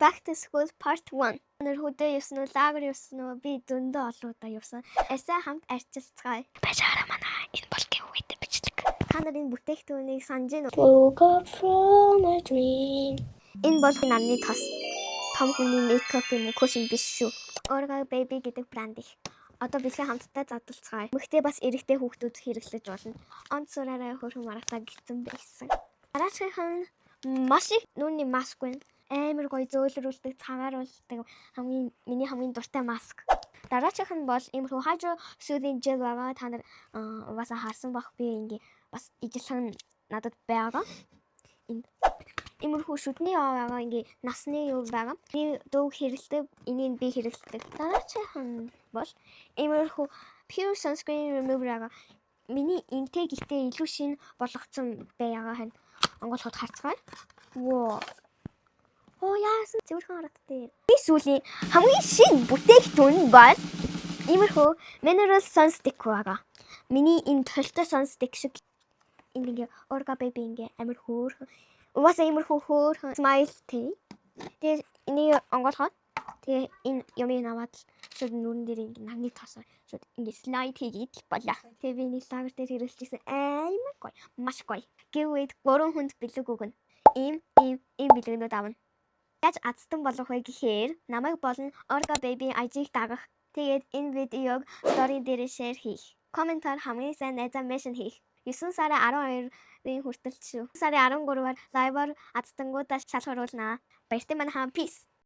Back to School Part 1. Өнөр хөдөө явсан уу, лагер явсан уу? Би зөндөө олон удаа явсан. Эсэ хамт арчилцгаая. Бажаараа манай энэ болгийн үетэй бичлэг. Та нар энэ бүтээгдэхүүнийг санаж байна уу? Woke up from a dream. Энэ бол намны тос. Том хүний мейкап юм уу, кошин биш шүү. Orga Baby гэдэг брэнд их. Одоо бэлгээ хамтдаа задлцгаая. Мөхтэй бас эрэгтэй хүүхдүүд хэрэглэж болно. Онц сураараа хөрхөн маргатаа гитсэн байсан. Дараачихын маш их нүуний маск байна. Амар гоё зөөлрүүлдэг, цагааруулдаг миний хамгийн дуртай маск. Дараачих нь бол иймэрхүү hydro soothing gel байгаа. Та нар угаасаа харсан бах би ингээ бас ижилхэн надад байгаа. Иймэрхүү шүдний байгаа ингээ насны юу байгаа. Би дөө хэрэглэдэг, энийг би хэрэглэдэг. Дараачих нь бол иймэрхүү pure sunscreen remover байгаа. Миний интэг ихтэй илүү шин болгоцсон байгаа хань. Онголоход харцгаая. Воо. Оо яасан зөвхөн харагдтыг. Би сүүлийн хамгийн шинэ бүтээгдэхүүн бол иймэрхүү mineral sun stick байгаа. Миний энэ толтой sun stick шиг ингээ Orga Baby ингээ амар хөөр. Угаасаа иймэрхүү хөөр smile тий. Тэгээ энийг онгоолгоод тэгээ энэ юмыг аваад шууд нүрэн дээр ингээ нарны тосоо шууд ингээ slide хийгээд болоо. Тэгээ би нэг лагер дээр хэрэглэжсэн амар гоё. Маш гоё. Гэвээд 3 хүнд бэлэг өгнө. Ийм бэлгэнүүд авна. Яаж азтан болох вэ гэхээр намайг болон Orga Baby IG-г дагах. Тэгээд энэ видеог story дээр share хийх. Комментаар хамгийн сайн найзаа mention хийх. 9 сарын 12-ийн хүртэл шүү. Сарын 13-аар лайваар азтангуудаа шалгаруулнаа. Баяртай манайхаа peace.